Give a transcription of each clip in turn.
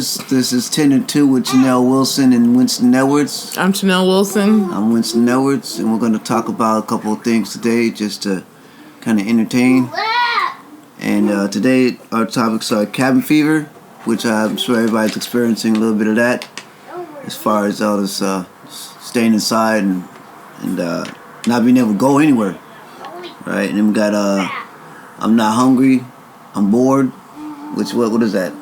This is 10 and 2 with Chanell Wilson and Winston Edwards. I'm Chanell Wilson. I'm Winston Edwards, and we're going to talk about a couple of things today just to kind of entertain. And today our topics are cabin fever, which I'm sure everybody's experiencing a little bit of that as far as all this staying inside and not being able to go anywhere. Right? And then we got I'm not hungry, I'm bored. What is that?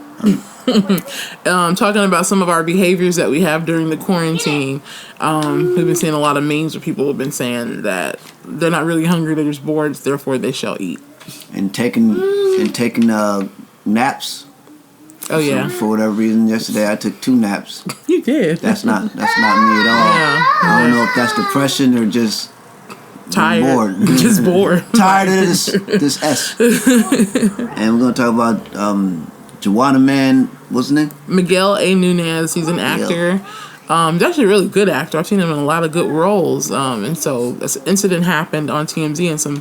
Talking about some of our behaviors that we have during the quarantine. We've been seeing a lot of memes where people have been saying that they're not really hungry, they're just bored, therefore they shall eat. And taking naps. Oh yeah. So for whatever reason, yesterday I took 2 naps. You did. That's not me at all. Yeah. I don't know if that's depression or just tired. Bored. Just bored. Tired of this S. And we're gonna talk about Juana Man, what's his name? Miguel A. Nunez. He's an actor. He's actually a really good actor. I've seen him in a lot of good roles. And so this incident happened on TMZ, and some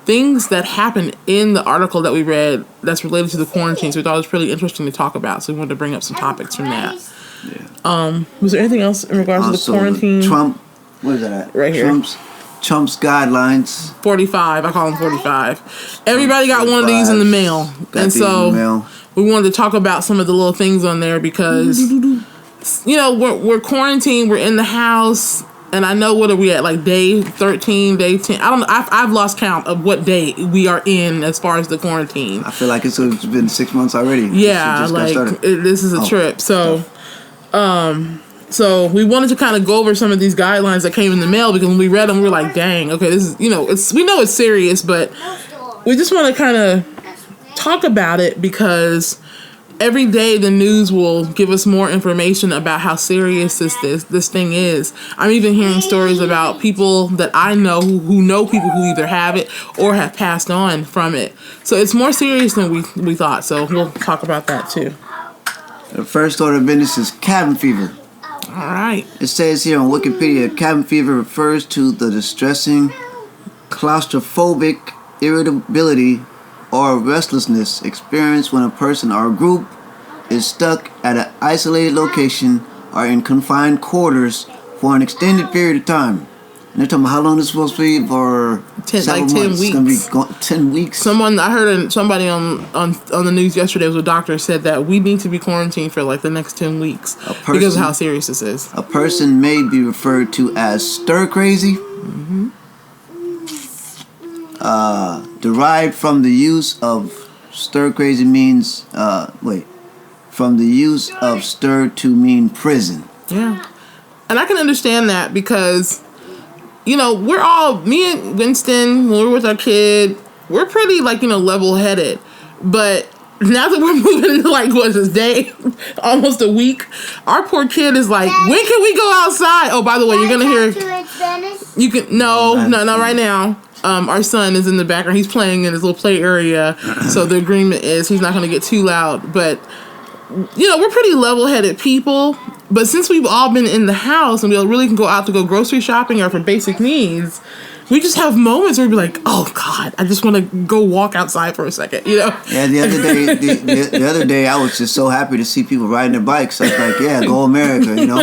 things that happened in the article that we read that's related to the quarantine. So we thought it was pretty interesting to talk about. So we wanted to bring up some topics from that. Yeah. Was there anything else in regards to the quarantine? Trump, what is that at? Right here. Trump's guidelines. 45. I call them 45. Everybody got 45. One of these in the mail. And so we wanted to talk about some of the little things on there because, you know, we're quarantined. We're in the house. And I know, what are we at? Like day 13, day 10? I don't know. I've lost count of what day we are in as far as the quarantine. I feel like it's been 6 months already. Yeah, this is a trip. So, so we wanted to kind of go over some of these guidelines that came in the mail, because when we read them, we were like, dang, okay, this is, you know, we know it's serious, but we just want to kind of talk about it because every day the news will give us more information about how serious this thing is. I'm even hearing stories about people that I know who know people who either have it or have passed on from it. So it's more serious than we thought. So we'll talk about that too. The first order of business is cabin fever. All right. It says here on Wikipedia, cabin fever refers to the distressing, claustrophobic irritability or restlessness experienced when a person or a group is stuck at an isolated location or in confined quarters for an extended period of time. And they're talking about how long it's supposed to be for 10 months. weeks. It's going to be 10 weeks. I heard somebody on the news yesterday, was a doctor, said that we need to be quarantined for like the next 10 weeks because of how serious this is. A person may be referred to as stir crazy. Mm-hmm. Derived from the use of stir crazy means from the use of stir to mean prison. Yeah. And I can understand that because, you know, we're all, me and Winston, when we're with our kid, we're pretty, like, you know, level-headed. But now that we're moving into, like, what is this day? Almost a week. Our poor kid is like, when can we go outside? Oh, by the way, you're going to hear... You can... No, not right now. Our son is in the background. He's playing in his little play area. So the agreement is he's not going to get too loud. But, you know, we're pretty level-headed people. But since we've all been in the house and we really can go out to go grocery shopping or for basic needs, we just have moments where we're like, oh, God, I just want to go walk outside for a second, you know? Yeah, the other day, I was just so happy to see people riding their bikes. I was like, yeah, go America, you know?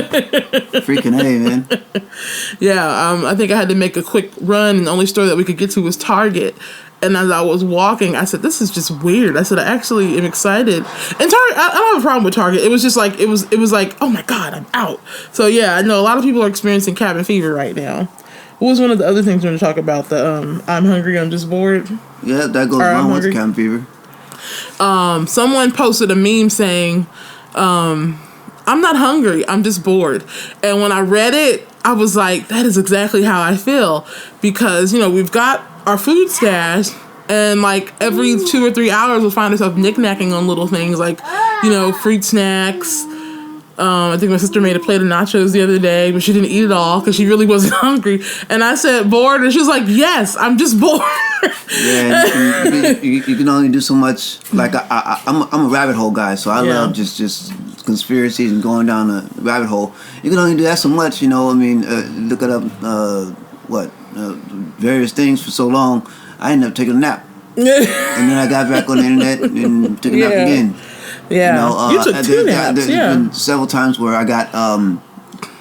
Freaking A, man. Yeah, I think I had to make a quick run, and the only store that we could get to was Target. And as I was walking, I said, this is just weird. I said, I actually am excited. And Target, I don't have a problem with Target. It was just like, it was like, oh my God, I'm out. So yeah, I know a lot of people are experiencing cabin fever right now. What was one of the other things we're going to talk about? The I'm hungry, I'm just bored. Yeah, that goes along with cabin fever. Someone posted a meme saying, I'm not hungry, I'm just bored. And when I read it, I was like, that is exactly how I feel. Because, you know, we've got our food stash, and like every 2 or 3 hours we'll find ourselves knickknacking on little things like, you know, fruit snacks. I think my sister made a plate of nachos the other day, but she didn't eat it all because she really wasn't hungry. And I said, bored? And she was like, yes, I'm just bored. Yeah, you can only do so much. Like, I'm a rabbit hole guy, so I love just conspiracies and going down a rabbit hole. You can only do that so much, you know. I mean, look it up, various things for so long. I ended up taking a nap. And then I got back on the internet and took a nap again. Yeah. You took 2 naps. There's been several times where I got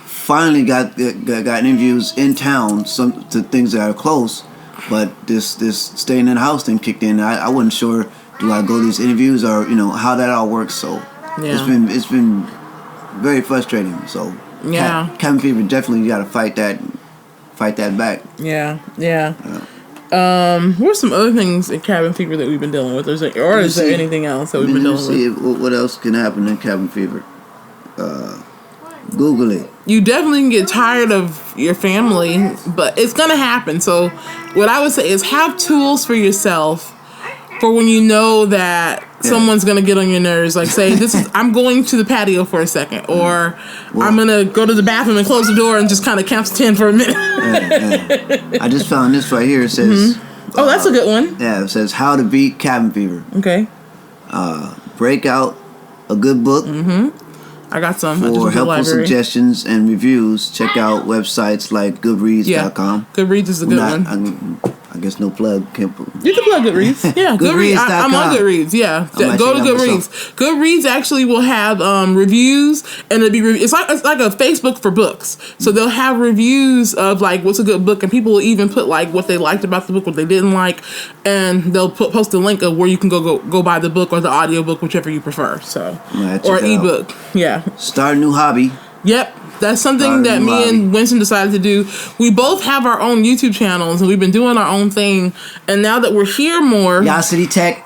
finally got interviews in town, some to things that are close, but this staying in the house thing kicked in. I wasn't sure, do I go to these interviews or how that all works. So it's been very frustrating. So cabin fever, definitely got to fight that back. Yeah. What's some other things in cabin fever that we've been dealing with? Is there anything else that we've been dealing with? What else can happen in cabin fever? Google it. You definitely can get tired of your family, but it's gonna happen. So what I would say is have tools for yourself for when you know that someone's gonna get on your nerves. Like say, I'm going to the patio for a second, or I'm gonna go to the bathroom and close the door and just kind of count to 10 for a minute. I just found this right here. It says, "Oh, that's a good one." Yeah, it says how to beat cabin fever. Okay. Break out a good book. I got some. For helpful suggestions and reviews, check out websites like Goodreads.com. Goodreads is a good one. I guess no plug. You can plug Goodreads. Yeah, Goodreads. I'm on Goodreads. Yeah, go to Goodreads. Goodreads actually will have reviews, and it'll be it's like a Facebook for books. So they'll have reviews of like what's a good book, and people will even put like what they liked about the book, what they didn't like, and they'll post a link of where you can go buy the book or the audio book, whichever you prefer. So or ebook. Yeah. Start a new hobby. Yep. That's something that me and Winston decided to do. We both have our own YouTube channels, and we've been doing our own thing. And now that we're here more... Yah City Tech.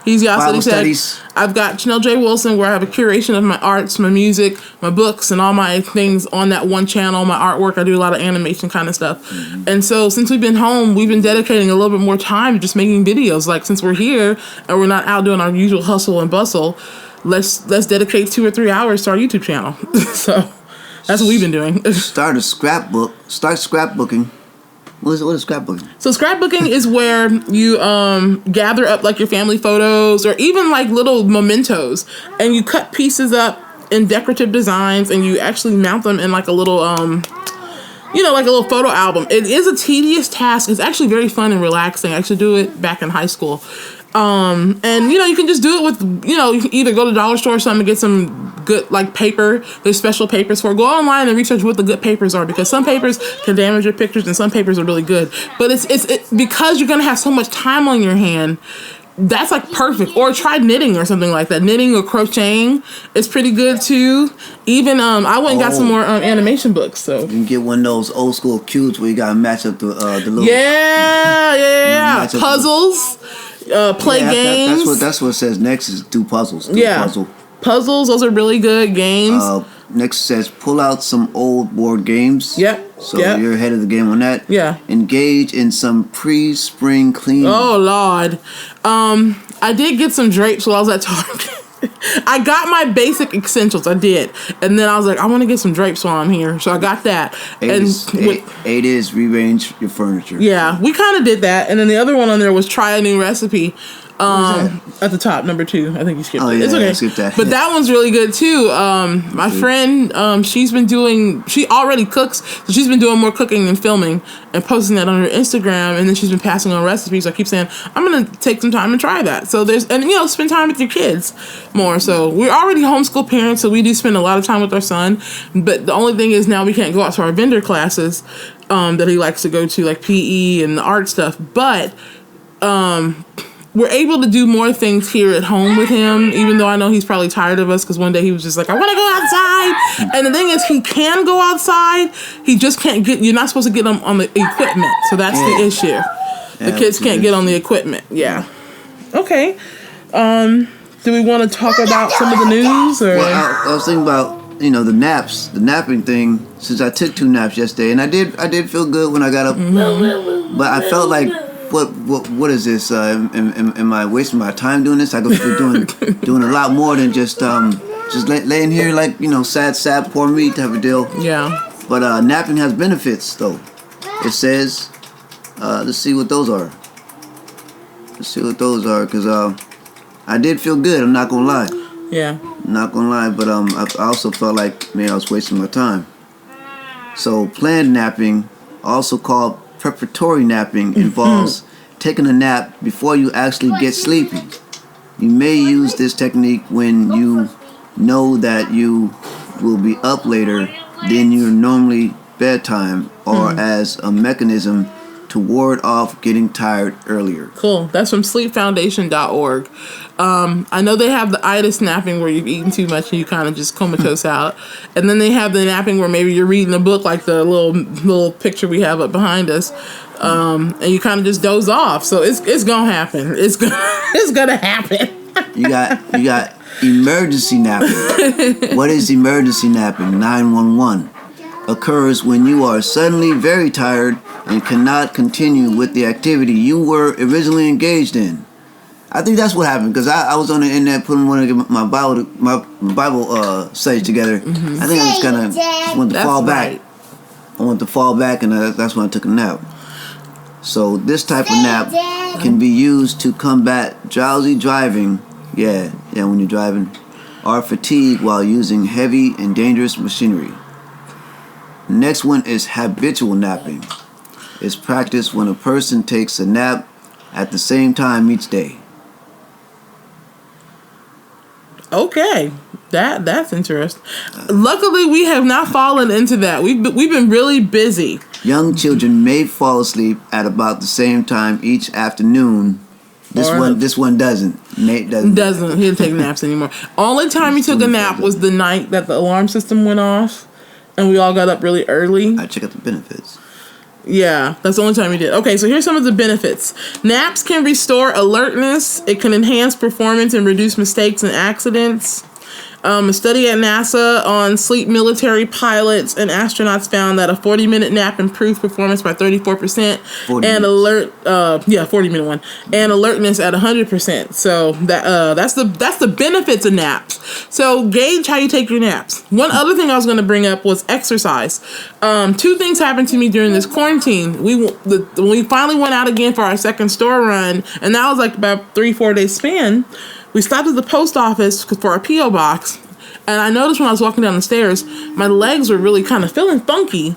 He's Yah City Tech. Studies. I've got Chanell J Wilson, where I have a curation of my arts, my music, my books, and all my things on that one channel. My artwork, I do a lot of animation kind of stuff. And so since we've been home, we've been dedicating a little bit more time to just making videos. Like since we're here and we're not out doing our usual hustle and bustle, let's dedicate 2 or 3 hours to our YouTube channel. So... that's what we've been doing. Start scrapbooking. What is scrapbooking? So scrapbooking is where you gather up like your family photos or even like little mementos, and you cut pieces up in decorative designs, and you actually mount them in like a little like a little photo album. It is a tedious task. It's actually very fun and relaxing. I actually do it back in high school. And you can just do it with, you can either go to the dollar store or something and get some good like paper. There's special papers for it. Go online and research what the good papers are, because some papers can damage your pictures and some papers are really good. But it's because you're going to have so much time on your hand. That's like perfect. Or try knitting or something like that. Knitting or crocheting is pretty good too. Even I went and got some more animation books. So you can get one of those old school cubes where you got to match up the little puzzles. Play games. That's what it says next is do puzzles. Puzzles, those are really good games. Next says pull out some old board games. So you're ahead of the game on that. Yeah. Engage in some pre-spring cleaning. Oh Lord. I did get some drapes while I was at Target. I got my basic essentials. I did. And then I was like, I want to get some drapes while I'm here. So I got that. Eight is rearrange your furniture. Yeah, we kind of did that. And then the other one on there was try a new recipe. At the top, number 2. I think you skipped it. Yeah, it's okay. I skipped that. But that one's really good too. My friend, she already cooks, so she's been doing more cooking and filming and posting that on her Instagram, and then she's been passing on recipes. I keep saying, I'm gonna take some time and try that. So spend time with your kids more. So we're already homeschool parents, so we do spend a lot of time with our son. But the only thing is now we can't go out to our vendor classes that he likes to go to, like PE and the art stuff. But we're able to do more things here at home with him, even though I know he's probably tired of us, because one day he was just like, I want to go outside. And the thing is, he can go outside. He just can't you're not supposed to get him on the equipment. So that's the issue. The kids can't get on the equipment. Yeah. Okay. Do we want to talk about some of the news? Or? Well, I was thinking about, the naps, the napping thing, since I took 2 naps yesterday. And I did feel good when I got up. Mm-hmm. But I felt like, what is this? Am I wasting my time doing this? I could be doing a lot more than just laying here like sad poor me type of deal. Yeah. But napping has benefits though. It says, let's see what those are. Because I did feel good. I'm not gonna lie. Yeah. I'm not gonna lie, but I also felt like I was wasting my time. So planned napping, also called preparatory napping, involves taking a nap before you actually get sleepy. You may use this technique when you know that you will be up later than your normally bedtime, or as a mechanism to ward off getting tired earlier. Cool. That's from sleepfoundation.org. I know they have the itis napping where you've eaten too much and you kind of just comatose out. And then they have the napping where maybe you're reading a book like the little picture we have up behind us. And you kind of just doze off. So it's going to happen. It's going to happen. You got emergency napping. What is emergency napping? 911. Occurs when you are suddenly very tired and cannot continue with the activity you were originally engaged in. I think that's what happened, because I was on the internet putting one of my Bible studies together. I think I just kind of wanted to fall back. I wanted to fall back, and that's when I took a nap. So this type of nap can be used to combat drowsy driving. Yeah, when you're driving, or fatigue while using heavy and dangerous machinery. Next one is habitual napping. It's practiced when a person takes a nap at the same time each day. Okay, that's interesting. Luckily, we have not fallen into that. We've been really busy. Young children may fall asleep at about the same time each afternoon. This one doesn't. Nate doesn't. He didn't take naps anymore. Only time he took a nap was the night that the alarm system went off, and we all got up really early. I check out the benefits. Yeah, that's the only time he did. Okay, so here's some of the benefits. Naps can restore alertness. It can enhance performance and reduce mistakes and accidents. A study at NASA on sleep military pilots and astronauts found that a 40-minute nap improved performance by 34% and 40-minute one, and alertness at 100%. So that's the benefits of naps. So gauge how you take your naps. One other thing I was going to bring up was exercise. Two things happened to me during this quarantine. When we finally went out again for our second store run, and that was like about 3-4 days span. We stopped at the post office for our P.O. box, and I noticed when I was walking down the stairs, my legs were really kind of feeling funky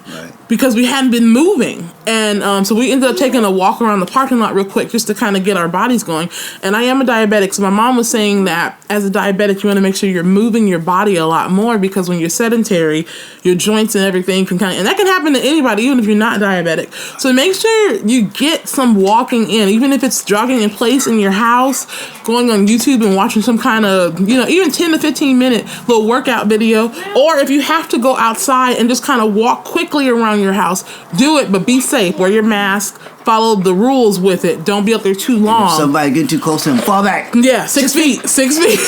because we hadn't been moving. And so we ended up taking a walk around the parking lot real quick just to kind of get our bodies going. And I am a diabetic, so my mom was saying that as a diabetic, you want to make sure you're moving your body a lot more, because when you're sedentary, your joints and everything can and that can happen to anybody, even if you're not diabetic. So make sure you get some walking in, even if it's jogging in place in your house, going on YouTube and watching some kind of, even 10 to 15 minute little workout video. Or if you have to go outside and just kind of walk quickly around your house, do it, but be safe. Wear your mask. Follow the rules with it. Don't be up there too long. If somebody get too close to him, fall back. Yeah, 6 feet. 6 feet.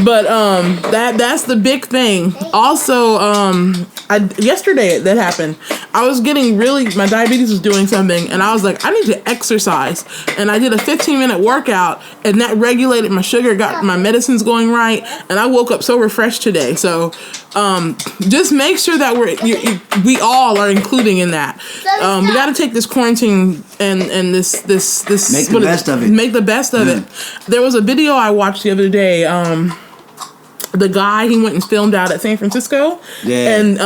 But that's the big thing. Also, yesterday that happened. I was getting my diabetes was doing something, and I was like, I need to exercise. And I did a 15-minute workout, and that regulated my sugar, got my medicines going right, and I woke up so refreshed today. So just make sure that we all are including in that. We got to take this quarantine and this make the best of it. Make the best of it. There was a video I watched the other day. The guy, he went and filmed out at San Francisco. Yeah. And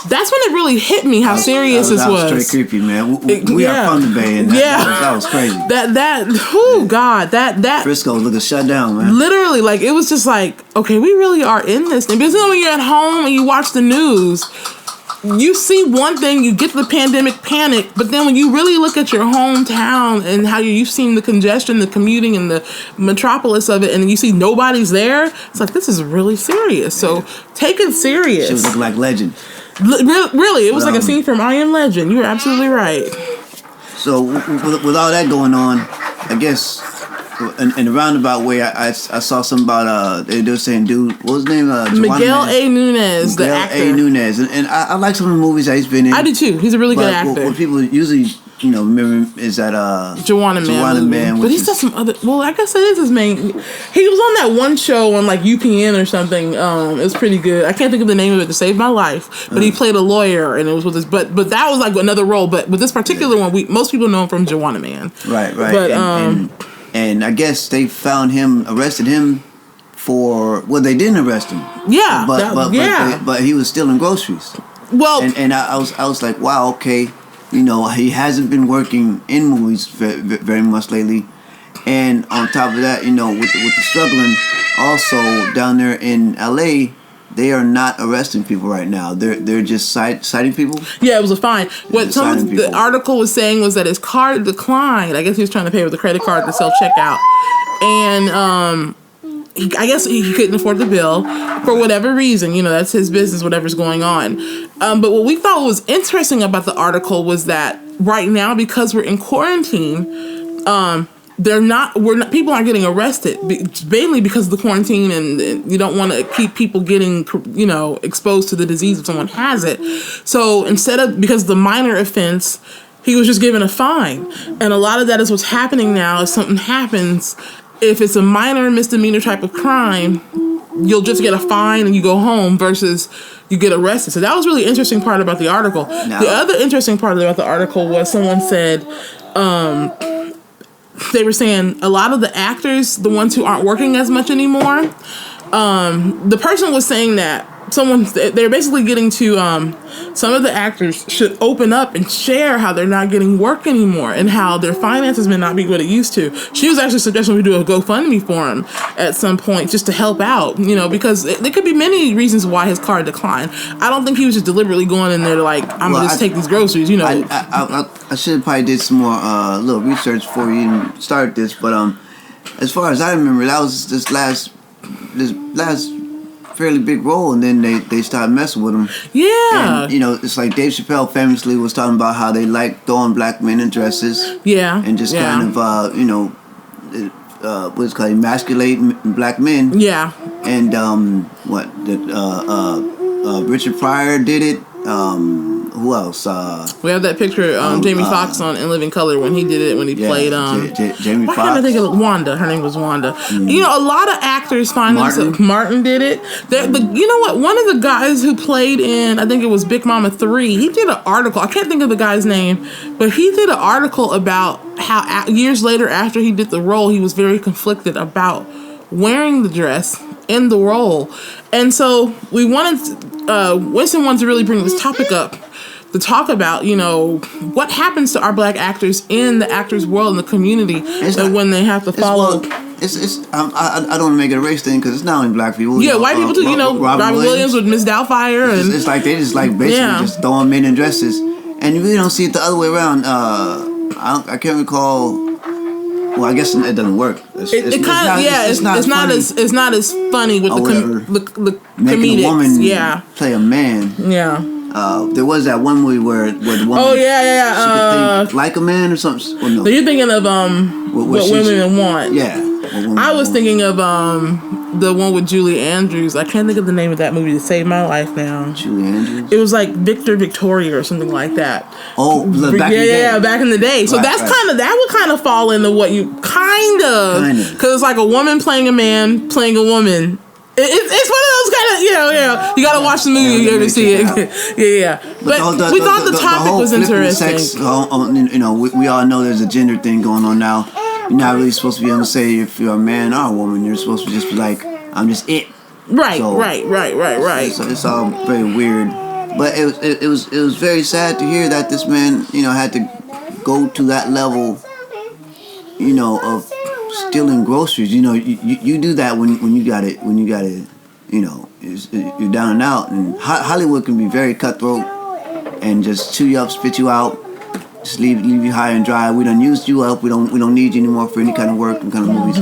that's when it really hit me how serious this was. That was straight creepy, man. We are from the Bay, and that was crazy. That Frisco looking shut down, man. Literally, like, it was just like, okay, we really are in this thing. Because when you're at home and you watch the news, you see one thing, you get the pandemic panic, but then when you really look at your hometown and how you've seen the congestion, the commuting, and the metropolis of it, and you see nobody's there, it's like, this is really serious. So take it serious. She was looking like Legend. Really, it was like a scene from I Am Legend. You're absolutely right. So with all that going on, I guess in a roundabout way, I saw something about they were saying, dude, what was his name? Miguel A. Nunez, the actor. Miguel A. Nunez, and I like some of the movies that he's been in. I do too. He's a really good actor. What people usually remember is that Juwanna Man. But he's done some other. Well, I guess that is his main. He was on that one show on like UPN or something. It was pretty good. I can't think of the name of it to save my life. But he played a lawyer, and it was with this. But that was like another role. But with this particular one, most people know him from Juwanna Man. Right. But and I guess they arrested him for. Well, they didn't arrest him. Yeah. But he was stealing groceries. Well, and I was like, wow, okay. He hasn't been working in movies very much lately, And on top of that, with the struggling, also down there in LA, they are not arresting people right now. They're just citing people. Yeah, it was a fine. What the article was saying was that his card declined. I guess he was trying to pay with a credit card to self checkout, and I guess he couldn't afford the bill for whatever reason. That's his business, whatever's going on. But what we thought was interesting about the article was that right now, because we're in quarantine, people aren't getting arrested, mainly because of the quarantine, and you don't want to keep people getting, exposed to the disease if someone has it. So because of the minor offense, he was just given a fine. And a lot of that is what's happening now. If something happens, if it's a minor misdemeanor type of crime, you'll just get a fine and you go home versus you get arrested. So that was really interesting part about the article. No. The other interesting part about the article was someone said, they were saying a lot of the actors, the ones who aren't working as much anymore, the person was saying that they're basically getting to some of the actors should open up and share how they're not getting work anymore and how their finances may not be what it used to. She was actually suggesting we do a GoFundMe for him at some point just to help out, because there could be many reasons why his card declined. I don't think he was just deliberately going in there to I'm going to just take these groceries, I should have probably did some more little research before we even started this, but as far as I remember, that was this last fairly big role, and then they started messing with him. Yeah. And, it's like Dave Chappelle famously was talking about how they like throwing black men in dresses. Yeah. And just kind of, what's called emasculating black men. Yeah. And, Richard Pryor did it. Who else? We have that picture of Jamie Foxx on In Living Color when he did it, when he played Jamie Foxx. I can't think of Wanda. Her name was Wanda. Mm. A lot of actors find themselves. Martin did it. You know what? One of the guys who played in, I think it was Big Mama 3, he did an article. I can't think of the guy's name, but he did an article about how years later after he did the role, he was very conflicted about wearing the dress in the role. And so Winston wanted to really bring this topic up to talk about, what happens to our black actors in the actors' world, in the community, when they have to follow. I don't want to make it a race thing because it's not only black people. Yeah, white people too. Robert Williams with Miss Doubtfire, and it's like they just basically just throwing men in dresses, and you really don't see it the other way around. I can't recall. Well, I guess it doesn't work. It's not as funny with the making a woman yeah. play a man. Yeah. There was that one movie where the woman she could think like a man or something. Well, no. So you're thinking of what women want. Yeah. I was thinking of the one with Julie Andrews. I can't think of the name of that movie to save my life now. Julie Andrews? It was like Victoria or something like that. Oh, back in the day. Yeah, back in the day. So that would kind of fall into what you kind of, because it's like a woman playing a man playing a woman. It's one of those kind of, you gotta watch the movie to see it. yeah. But we thought the topic was interesting. Sex, we all know there's a gender thing going on now. You're not really supposed to be able to say if you're a man or a woman. You're supposed to just be like, I'm just it. Right. So it's all very weird. But it was very sad to hear that this man, had to go to that level, of stealing groceries. You do that when you got it, you're down and out. And Hollywood can be very cutthroat and just chew you up, spit you out. Just leave you high and dry. We done used you up. We don't need you anymore for any kind of work and kind of movies.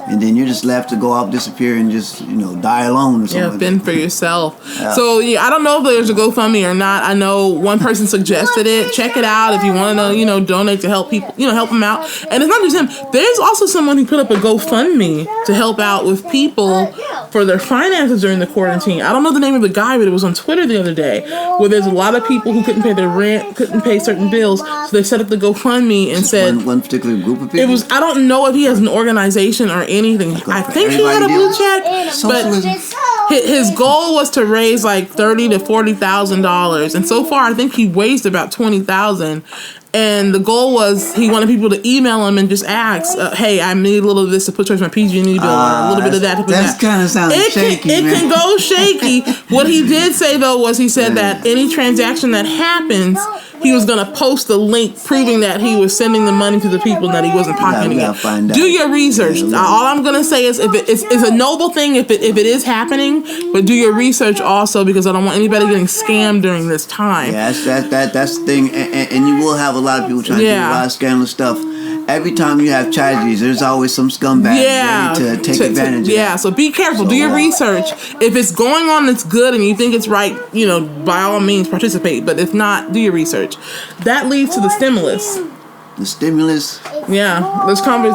And then you're just left to go off, disappear, and just die alone or something. Yeah, fend for yourself. Yeah. So I don't know if there's a GoFundMe or not. I know one person suggested it. Check it out if you want to, donate to help people, help them out. And it's not just him. There's also someone who put up a GoFundMe to help out with people for their finances during the quarantine. I don't know the name of the guy, but it was on Twitter the other day, where there's a lot of people who couldn't pay their rent, couldn't pay certain bills. So they set up the GoFundMe and said one particular group of people. It was. I don't know if he has an organization or anything. I think he had a blue check, but his goal was to raise like $30,000 to $40,000, and so far I think he raised about $20,000. And the goal was he wanted people to email him and just ask, hey, I need a little of this to put towards my PG&E bill, or a little bit of that to put that. That kind of sounds shaky, It can go shaky. What he did say, though, was he said that any transaction that happens, he was going to post a link proving that he was sending the money to the people and that he wasn't pocketing it. Do your research. All I'm going to say is it's a noble thing if it is happening, but do your research also, because I don't want anybody getting scammed during this time. Yeah, that's the thing. And you will have a lot of people trying to do a lot of scandalous stuff. Every time you have tragedies, there's always some scumbag ready to take advantage of that. Yeah, so be careful. Do your research. If it's going on that's good and you think it's right, by all means participate. But if not, do your research. That leads to the stimulus. The stimulus? Yeah. It looks like it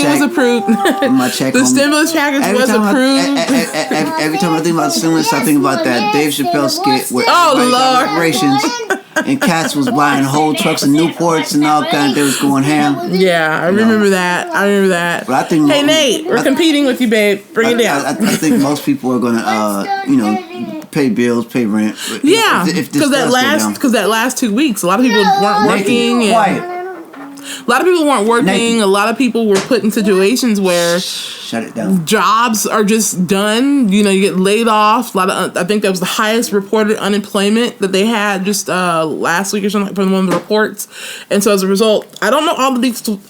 was approved. The stimulus package was approved. Every time I think about stimulus, I think about that Dave Chappelle skit where reparations and cats was buying whole trucks of Newports and all kinds. They was going ham. Yeah, I remember that. But I think hey, Nate, we're competing with you, babe. Bring it down. I think most people are going to, pay bills, pay rent. But because that last 2 weeks, a lot of people weren't working. A lot of people weren't working. A lot of people were put in situations where shut it down. Jobs are just done. You get laid off. I think that was the highest reported unemployment that they had just last week or something from one of the reports. And so as a result, I don't know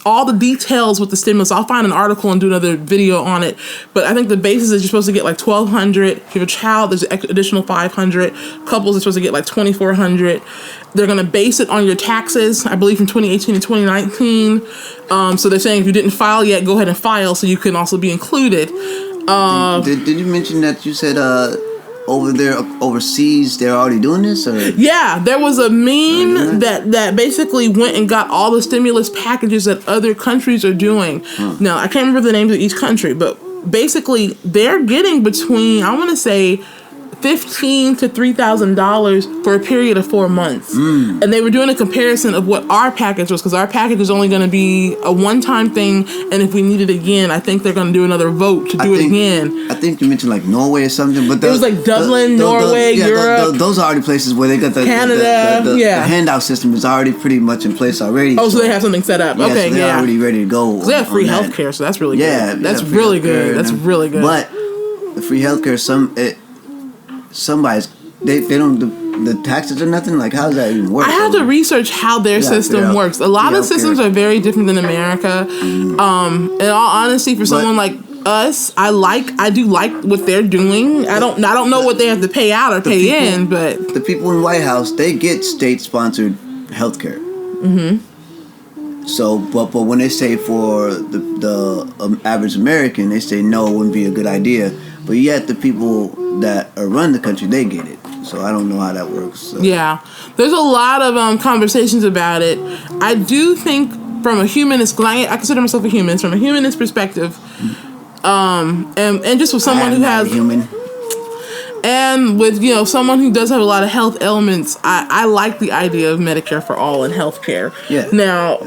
all the details with the stimulus. I'll find an article and do another video on it. But I think the basis is you're supposed to get like $1,200. If you have a child, there's an additional $500. Couples are supposed to get like $2,400. They're going to base it on your taxes, I believe, from 2018 to 2019. So they're saying if you didn't file yet, go ahead and file so you can also be included. Did you mention that you said over there overseas they're already doing this? Or? Yeah, there was a meme that basically went and got all the stimulus packages that other countries are doing. Now, I can't remember the names of each country, but basically they're getting between, I want to say, $1,500 to $3,000 for a period of 4 months. And they were doing a comparison of what our package was, because our package is only going to be a one-time thing, and if we need it again, I think they're going to do another vote to do it again. I think you mentioned like Norway or something, but it was like Dublin, Norway, Europe. Those are already places where they got Canada, the handout system is already pretty much in place already. Oh, so they have something set up. Yeah, so they're already ready to go. So they have free healthcare, so that's really good. Yeah, that's really good. That's really good. But the free healthcare, somebody's they don't the taxes or nothing. Like, how does that even work? I had to research how their system works. A lot of systems are very different than America. In all honesty, for someone like us, I do like what they're doing. I don't know what they have to pay out or pay in, but the people in the White House, they get state sponsored healthcare. So, but when they say for the average American, they say no, it wouldn't be a good idea. But yet the people that run the country, they get it. So I don't know how that works. So. Yeah, there's a lot of conversations about it. I do think from a humanist, because I consider myself a humanist, from a humanist perspective, and just with someone who has human. And with, someone who does have a lot of health ailments, I like the idea of Medicare for all and healthcare. Yeah. Now,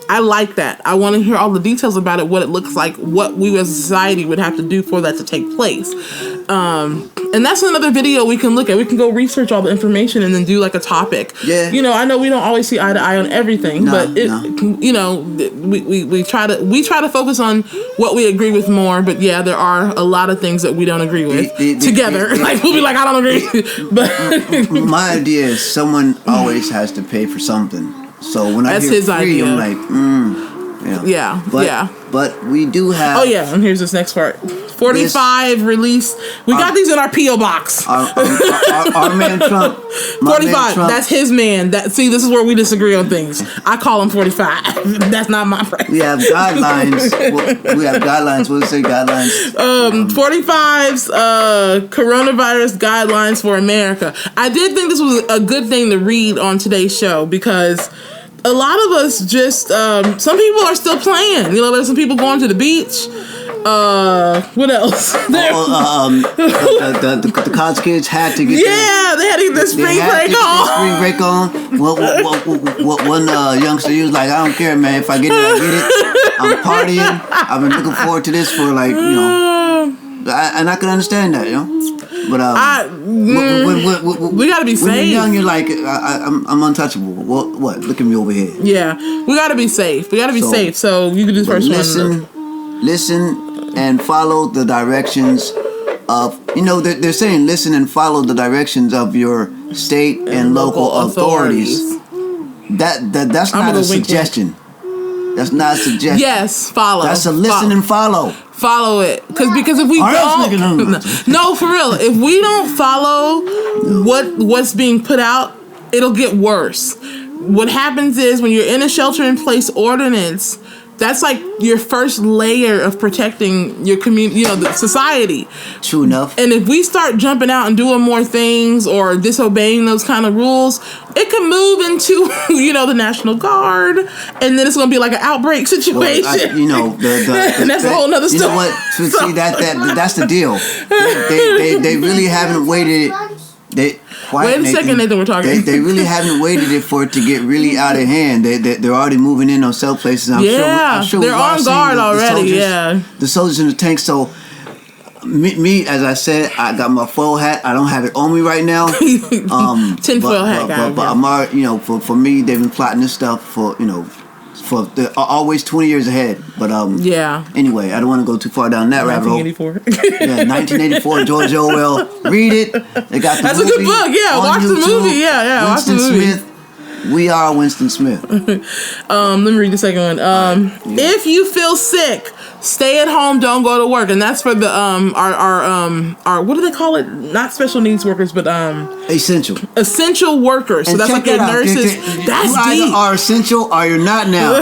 I like that. I want to hear all the details about it, what it looks like, what we as a society would have to do for that to take place. And that's another video we can look at. We can go research all the information and then do like a topic. Yeah. I know we don't always see eye to eye on everything, but we try to focus on what we agree with more. But yeah, there are a lot of things that we don't agree with together. Like we'll be like, I don't agree. But my idea is someone always has to pay for something. So when I hear free, I'm like, Yeah. But we do have. Oh yeah, and here's this next part. 45 release. We got these in our P.O. box. Our man Trump. 45. That's his man. See, this is where we disagree on things. I call him 45. That's not my friend. We have guidelines. We have guidelines. What does it say? Guidelines. 45's coronavirus guidelines for America. I did think this was a good thing to read on today's show because a lot of us just some people are still playing. There's some people going to the beach. What else? The college kids had to get. Yeah, they had to get their spring break on. Spring break on. One youngster, he was like, "I don't care, man. If I get it, I get it. I'm partying. I've been looking forward to this for and I can understand that, But we gotta be safe. When you're young, you're like, I'm untouchable. Well, what? Look at me over here. Yeah, we gotta be safe. We gotta be safe. So you can do the first one. Listen and follow the directions of, they're saying listen and follow the directions of your state and local authorities. That's not a suggestion. That's not a suggestion. Yes, follow. That's a listen and follow. Follow it, because if we don't, no, for real, if we don't follow what's being put out, it'll get worse. What happens is when you're in a shelter-in-place ordinance, that's like your first layer of protecting your community, the society. True enough. And if we start jumping out and doing more things or disobeying those kind of rules, it can move into, the National Guard, and then it's going to be like an outbreak situation. Well, and that's a whole nother story. You know what? See, that's the deal. They really haven't waited. Wait a second, Nathan. We're talking. They really haven't waited it for it to get really out of hand. They're already moving in on cell places. I'm sure they're on guard already. The soldiers in the tank. So me, as I said, I got my foil hat. I don't have it on me right now. Tin-foil hat guy. But I'm already, for me, they've been plotting this stuff for always 20 years ahead. But anyway, I don't want to go too far down that rabbit hole. 1984. 1984, George Orwell. Read it. They got the That's a good book. Yeah, watch the movie. Yeah, watch the movie. Smith. We are Winston Smith. Let me read the second one. If you feel sick, stay at home. Don't go to work, and that's for the our what do they call it? Not special needs workers, but essential workers. So that's like your nurses. That's you deep. either are essential or you're not now.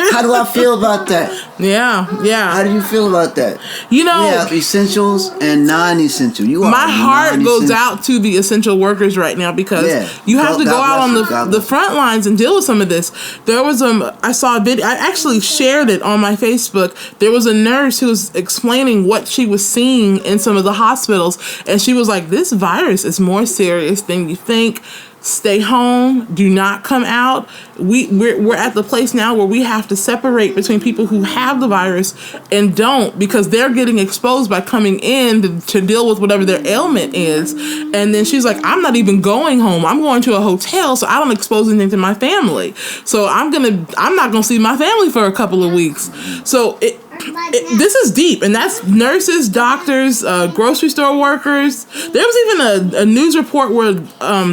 How do I feel about that? Yeah. How do you feel about that? We have essentials and non-essential. My heart goes out to the essential workers right now because you have to go out on the front lines and deal with some of this. There was I saw a video. I actually shared it on my Facebook. There was a nurse who was explaining what she was seeing in some of the hospitals, and she was like, "This virus is more serious than you think. Stay home. Do not come out." We're at the place now where we have to separate between people who have the virus and don't, because they're getting exposed by coming in to deal with whatever their ailment is. And then she's like, "I'm not even going home. I'm going to a hotel so I don't expose anything to my family. So I'm not gonna see my family for a couple of weeks." So this is deep, and that's nurses, doctors, grocery store workers. There was even a news report where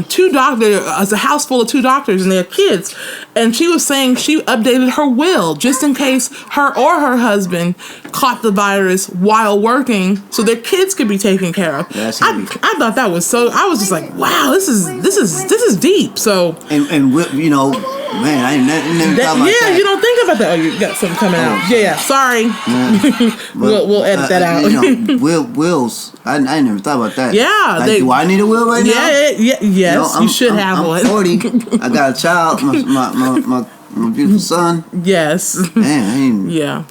two doctors, it's a house full of two doctors and their kids, and she was saying she updated her will just in case her or her husband caught the virus while working, so their kids could be taken care of. I thought that was so. I was just like, wow, this is deep. So and man, I never thought about that. Yeah, you don't think about that. Oh, you got something coming out. Yeah. Sorry. We'll edit that out. Wills. I never thought about that. Yeah. Do I need a will right now? Yeah. Yes, you should have one. I'm 40. I got a child. My beautiful son. Yes. Man. Yeah.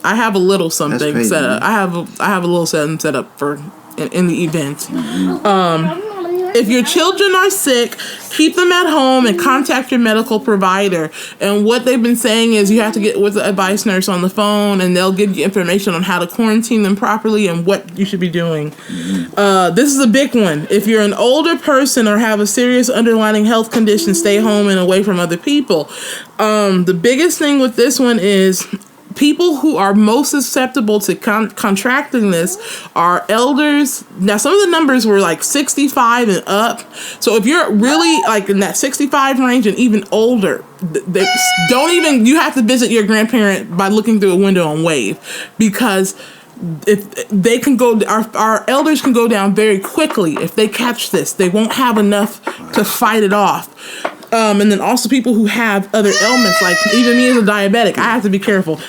I have a little something set up. I have a little something set up for in the event. Mm-hmm. If your children are sick, keep them at home and contact your medical provider. And what they've been saying is you have to get with the advice nurse on the phone, and they'll give you information on how to quarantine them properly and what you should be doing. This is a big one. If you're an older person or have a serious underlying health condition, stay home and away from other people. The biggest thing with this one is people who are most susceptible to contracting this are elders. Now, some of the numbers were like 65 and up. So if you're really like in that 65 range and even older, you have to visit your grandparent by looking through a window and wave, because if they can go, our elders can go down very quickly if they catch this. They won't have enough to fight it off. And then also people who have other ailments, like even me as a diabetic, I have to be careful.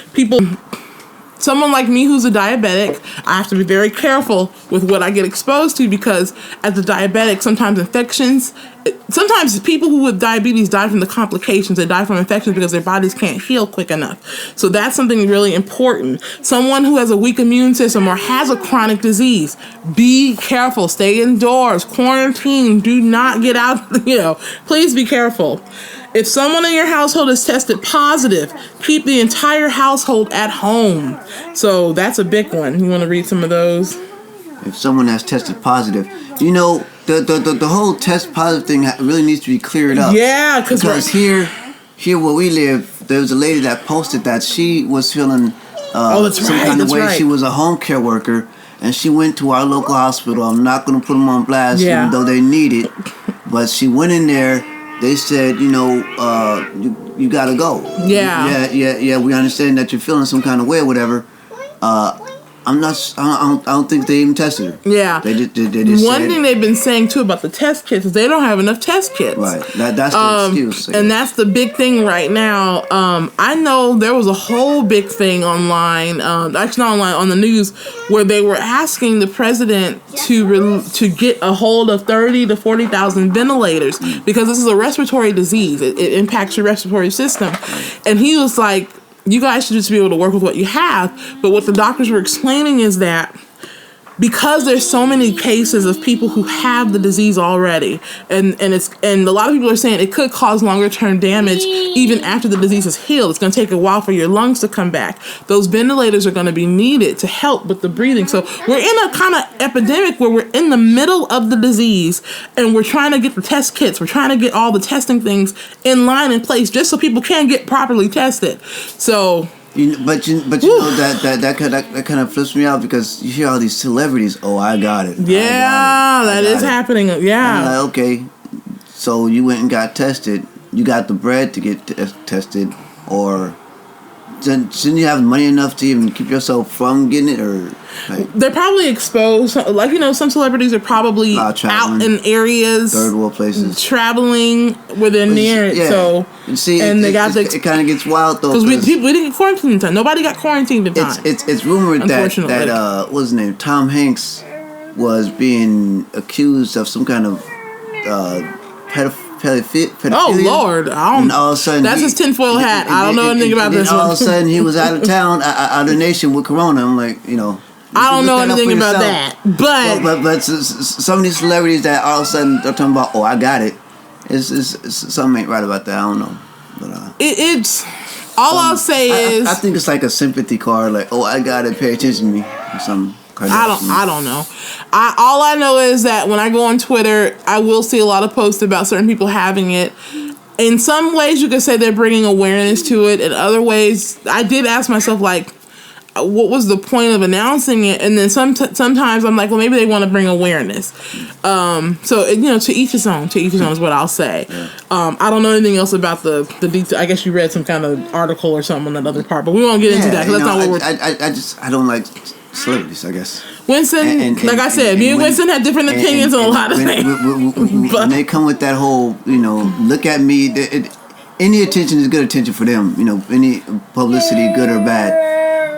Someone like me who's a diabetic, I have to be very careful with what I get exposed to, because as a diabetic, sometimes people who with diabetes die from the complications. They die from infections because their bodies can't heal quick enough. So that's something really important. Someone who has a weak immune system or has a chronic disease, be careful. Stay indoors. Quarantine. Do not get out. Please be careful. If someone in your household is tested positive, keep the entire household at home. So that's a big one. You want to read some of those? if someone has tested positive. You know, the whole test positive thing really needs to be cleared up. Yeah, because here where we live, there was a lady that posted that she was feeling some kind of way. Right. She was a home care worker, and she went to our local hospital. I'm not going to put them on blast, even though they need it. But she went in there. They said, you know, you got to go. Yeah. We understand that you're feeling some kind of way or whatever. I don't think they even tested her. Yeah. They just One said, thing they've been saying too about the test kits is they don't have enough test kits. Right. That's the excuse. And that's the big thing right now. I know there was a whole big thing online, actually not online, on the news, where they were asking the president to get a hold of 30 to 40,000 ventilators because this is a respiratory disease. It impacts your respiratory system. And he was like, you guys should just be able to work with what you have. But what the doctors were explaining is that because there's so many cases of people who have the disease already, and a lot of people are saying it could cause longer term damage even after the disease is healed. It's going to take a while for your lungs to come back. Those ventilators are going to be needed to help with the breathing. So we're in a kind of epidemic where we're in the middle of the disease and we're trying to get the test kits. We're trying to get all the testing things in line in place just so people can get properly tested. So. But you know that kind of flips me out because you hear all these celebrities. Oh, I got it. Yeah, that is happening. Yeah. I'm like, okay, so you went and got tested. You got the bread to get tested, or shouldn't you have money enough to even keep yourself from getting it? Or like, they're probably exposed. Like, you know, some celebrities are probably out in areas, third world places, traveling where they're near it. So. See, and it kind of gets wild though because we didn't get quarantined in time. Nobody got quarantined in time. It's rumored that what's his name, Tom Hanks, was being accused of some kind of pedophilia. Oh Lord! And all of a sudden that's his tinfoil hat. I don't know anything about this one. All of a sudden he was out of town, out of the nation with Corona. I'm like, you know. I don't know anything about that, but some of these celebrities that all of a sudden they're talking about, oh, I got it. It's something ain't right about that. I don't know, but it's all I'll say is I think it's like a sympathy card, like, oh, I got it, pay attention to me, or something. I don't know. All I know is that when I go on Twitter, I will see a lot of posts about certain people having it. In some ways, you could say they're bringing awareness to it. In other ways, I did ask myself, like, what was the point of announcing it? And then sometimes I'm like, well, maybe they want to bring awareness. So, you know, to each his own. To each his own is what I'll say. Yeah. I don't know anything else about the detail. I guess you read some kind of article or something on that other part, but we won't get into that because that's not what I don't like celebrities, I guess. Winston, like I said, me and Winston had different opinions on a lot of things. When they come with that whole, you know, look at me, any attention is good attention for them. You know, any publicity, good or bad.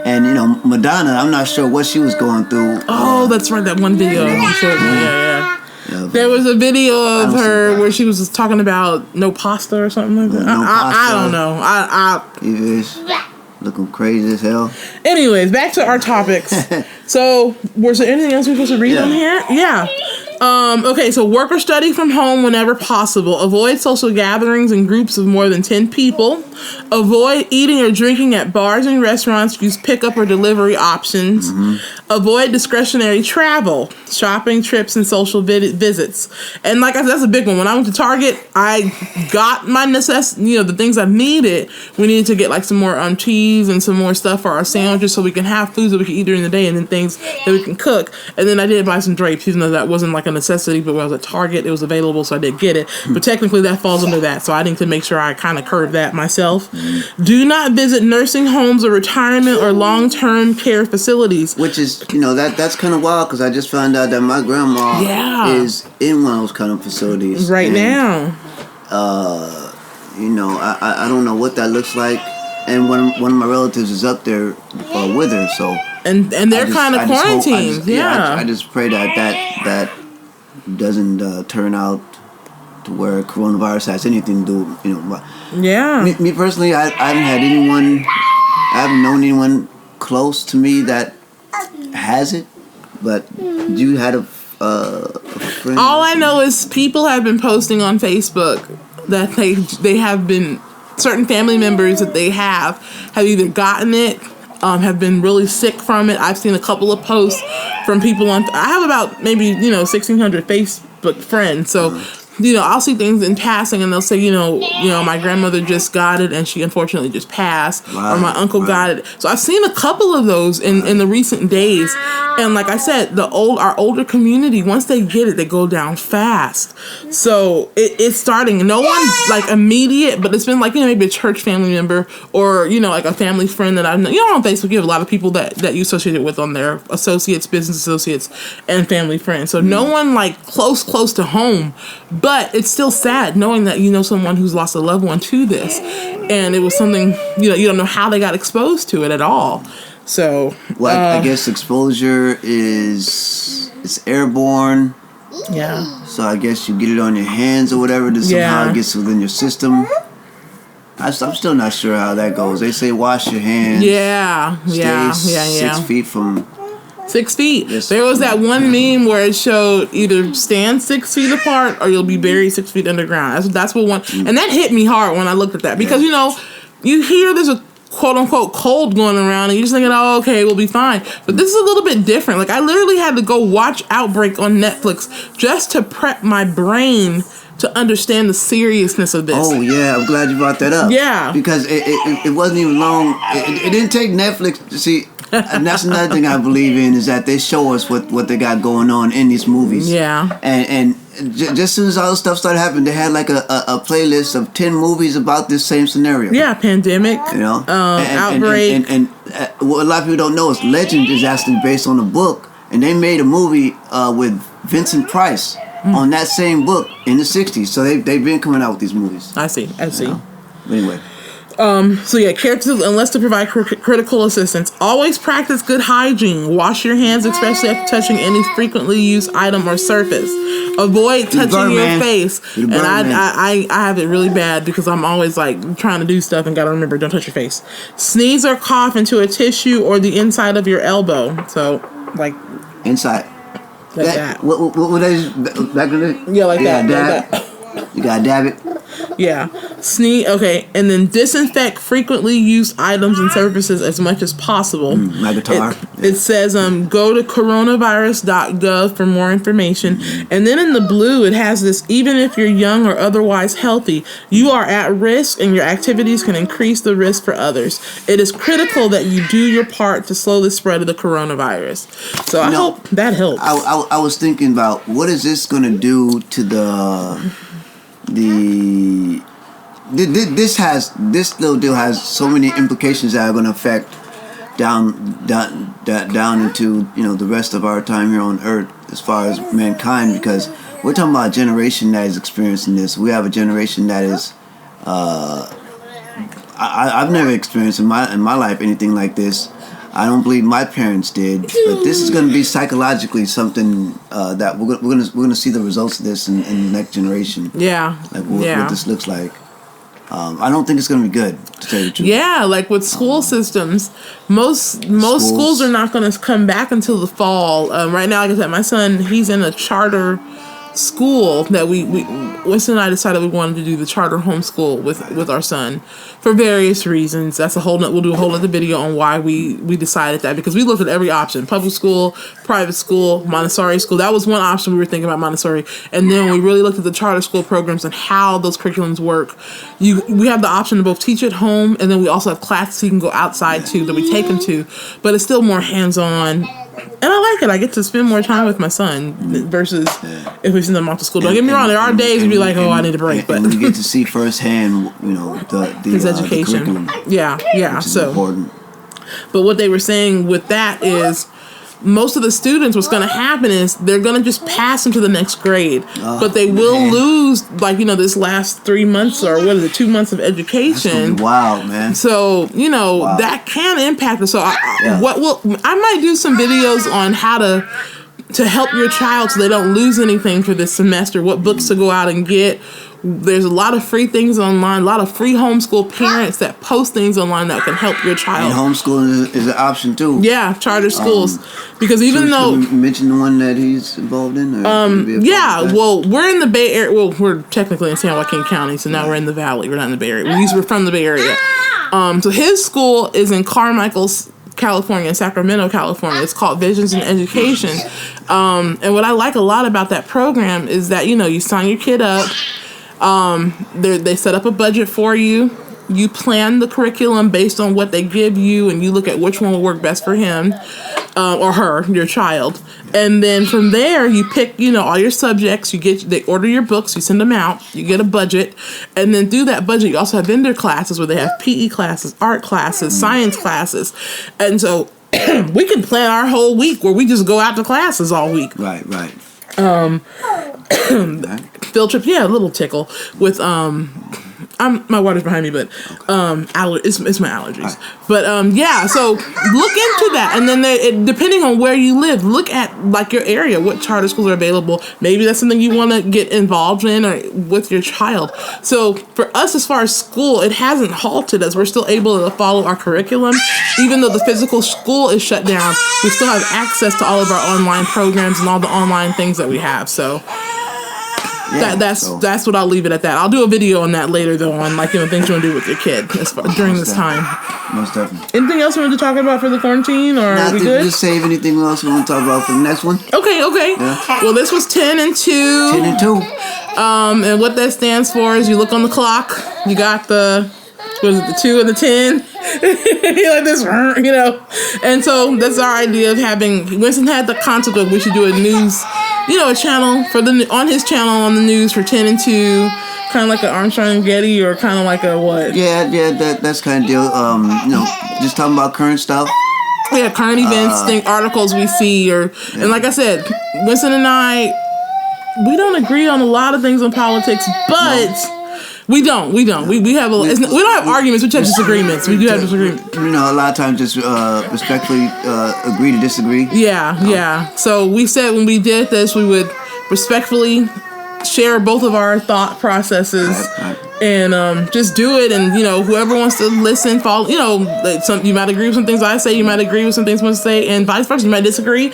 And, you know, Madonna, I'm not sure what she was going through. Oh, that's right, that one video. Yeah. There was a video of her where she was just talking about no pasta or something like that. I don't know. Looking crazy as hell. Anyways, back to our topics. So, was there anything else we're supposed to read on here? Yeah. Okay, so work or study from home whenever possible. Avoid social gatherings in groups of more than 10 people. Avoid eating or drinking at bars and restaurants. Use pickup or delivery options. Avoid discretionary travel, shopping trips, and social visits. And like I said, that's a big one. When I went to Target, I got my the things I needed. We needed to get like some more cheese and some more stuff for our sandwiches so we can have foods that we can eat during the day and then things that we can cook. And then I did buy some drapes, even though that wasn't like a necessity, but when I was at Target, it was available, so I did get it. But technically that falls under that, so I need to make sure I kind of curb that myself. Do not visit nursing homes or retirement or long-term care facilities. Which is, you know, that's kind of wild because I just found out that my grandma is in one of those kind of facilities right now. You know, I don't know what that looks like, and one of my relatives is up there with her, so. And they're kind of quarantined. I just pray that doesn't turn out to where coronavirus has anything to do. You know. Yeah. Me personally, I haven't had anyone. I haven't known anyone close to me that has it. But you had a friend. All I know is people have been posting on Facebook that they have been certain family members that they have either gotten it have been really sick from it. I've seen a couple of posts from people on. I have about maybe 1,600 Facebook friends, so. I'll see things in passing, and they'll say, my grandmother just got it, and she unfortunately just passed, or my uncle got it. So I've seen a couple of those in the recent days, and like I said, our older community, once they get it, they go down fast. So it's starting. No one like immediate, but it's been like maybe a church family member or like a family friend that I know. On Facebook, you have a lot of people that you associate with on there, associates, business associates, and family friends. So no one like close to home. But it's still sad knowing that someone who's lost a loved one to this, and it was something you don't know how they got exposed to it at all. So, I guess exposure it's airborne. Yeah. So I guess you get it on your hands or whatever. That somehow it gets within your system. I'm still not sure how that goes. They say wash your hands. Yeah. Stay 6 feet from. 6 feet. There was that one meme where it showed either stand 6 feet apart or you'll be buried 6 feet underground. That's what one, and that hit me hard when I looked at that because you hear there's a quote unquote cold going around and you're just thinking, oh, okay, we'll be fine. But this is a little bit different. Like I literally had to go watch Outbreak on Netflix just to prep my brain to understand the seriousness of this. Oh yeah, I'm glad you brought that up. Yeah, because it wasn't even long. It didn't take Netflix to see. And that's another thing I believe in is that they show us what they got going on in these movies. Yeah. And just as soon as all this stuff started happening, they had like a playlist of 10 movies about this same scenario. Yeah, pandemic. Outbreak. And what a lot of people don't know is Legend is actually based on a book, and they made a movie with Vincent Price on that same book in the 60s. So they've been coming out with these movies. I see. But anyway. Characters, unless to provide critical assistance, always practice good hygiene. Wash your hands, especially after touching any frequently used item or surface. Avoid touching your face. And I have it really bad because I'm always like trying to do stuff and gotta remember, don't touch your face. Sneeze or cough into a tissue or the inside of your elbow. So, like inside. Like that. What is back in the? Yeah, like that. Dab. Like that. You gotta dab it. Yeah. Sneeze. Okay. And then disinfect frequently used items and surfaces as much as possible. My guitar. It says go to coronavirus.gov for more information. And then in the blue, it has this: even if you're young or otherwise healthy, you are at risk and your activities can increase the risk for others. It is critical that you do your part to slow the spread of the coronavirus. So I hope that helps. I was thinking about what is this going to do to this little deal has so many implications that are going to affect down into the rest of our time here on Earth as far as mankind, because we're talking about a generation that is experiencing this. We have a generation that is I've never experienced in my life anything like this. I don't believe my parents did, but this is going to be psychologically something that we're going to see the results of this in the next generation. Yeah, like what this looks like. I don't think it's going to be good, to tell you the truth. Yeah, like with school systems, most schools are not going to come back until the fall. Right now, like I said, my son, he's in a charter school that Winston and I decided we wanted to do the charter homeschool with our son for various reasons. That's we'll do a whole other video on why we decided that, because we looked at every option: public school, private school, Montessori school. That was one option we were thinking about, Montessori. And then we really looked at the charter school programs and how those curriculums work. We have the option to both teach at home, and then we also have classes you can go outside to that we take them to, but it's still more hands-on. And I like it. I get to spend more time with my son versus if we send them off to school. Don't get me wrong. There are days you'd be like, I need a break. But you get to see firsthand, his education. The yeah. So important. But what they were saying with that is, most of the students, what's going to happen is they're going to just pass into the next grade, but they will lose this last 3 months or 2 months of education. That's gonna be wild, man. So that can impact us. So I might do some videos on how to help your child so they don't lose anything for this semester. What books to go out and get. There's a lot of free things online, a lot of free homeschool parents that post things online that can help your child. And homeschooling is an option too. Yeah, charter schools. Because even though... You mentioned the one that he's involved in? Well, we're in the Bay Area. Well, we're technically in San Joaquin County, so now we're in the Valley. We're not in the Bay Area. We're from the Bay Area. So his school is in Carmichael California, in Sacramento, California. It's called Visions in Education. And what I like a lot about that program is that, you sign your kid up. They set up a budget for you. You plan the curriculum based on what they give you, and you look at which one will work best for him or her, your child. And then from there, you pick, all your subjects. They order your books. You send them out. You get a budget, and then through that budget, you also have vendor classes where they have PE classes, art classes, science classes, and so we can plan our whole week where we just go out to classes all week. Right. Field trip, a little tickle with my water's behind me, but it's my allergies. Right. But so look into that, and then depending on where you live, look at like your area, what charter schools are available. Maybe that's something you want to get involved in or with your child. So for us, as far as school, it hasn't halted us. We're still able to follow our curriculum, even though the physical school is shut down. We still have access to all of our online programs and all the online things that we have. So. That's what I'll leave it at that. I'll do a video on that later though, on things you want to do with your kid during this time. Most definitely. Anything else you want to talk about for the quarantine, or are we good? Just save anything else you want to talk about for the next one. Okay. Yeah. Well, this was 10 and 2. 10 and 2. And what that stands for is you look on the clock. You got the 2 and the 10. Like this, And so that's our idea of having. Winston had the concept of we should do a news. A channel on his channel on the news for 10 and 2, kind of like an Armstrong and Getty, or kind of like a what? Yeah, that's kind of deal. Just talking about current stuff. Yeah, current events, articles we see, and like I said, Winston and I, we don't agree on a lot of things in politics, but. No. We don't. We have we don't have arguments. We have disagreements. We do have disagreements. A lot of times just respectfully agree to disagree. Yeah. So we said when we did this, we would respectfully share both of our thought processes. Right. And just do it. And whoever wants to listen, follow. You might agree with some things I say. You might agree with some things I say, and vice versa. You might disagree.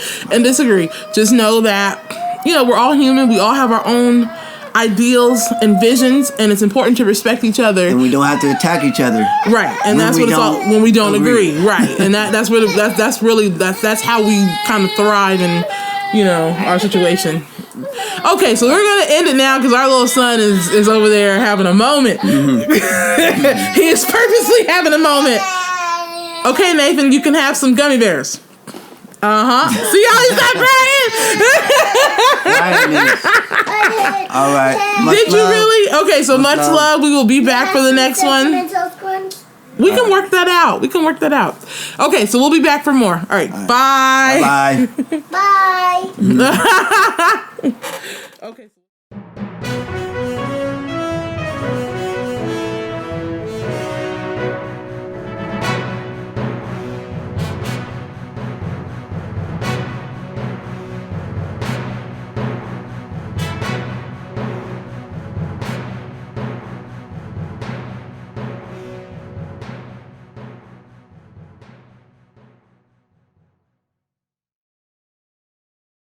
Just know that we're all human. We all have our own ideals and visions, and it's important to respect each other, and we don't have to attack each other, right? And that's what it's all when we don't agree, right? And that's how we kind of thrive in our situation. Okay, so we're gonna end it now because our little son is over there having a moment. Mm-hmm. He is purposely having a moment. Okay, Nathan, you can have some gummy bears. See how he's not crying? All right. Did you really? Okay, so much love. We will be back for the next one. We can work that out. Okay, so we'll be back for more. All right. Bye. Bye. Bye. Okay.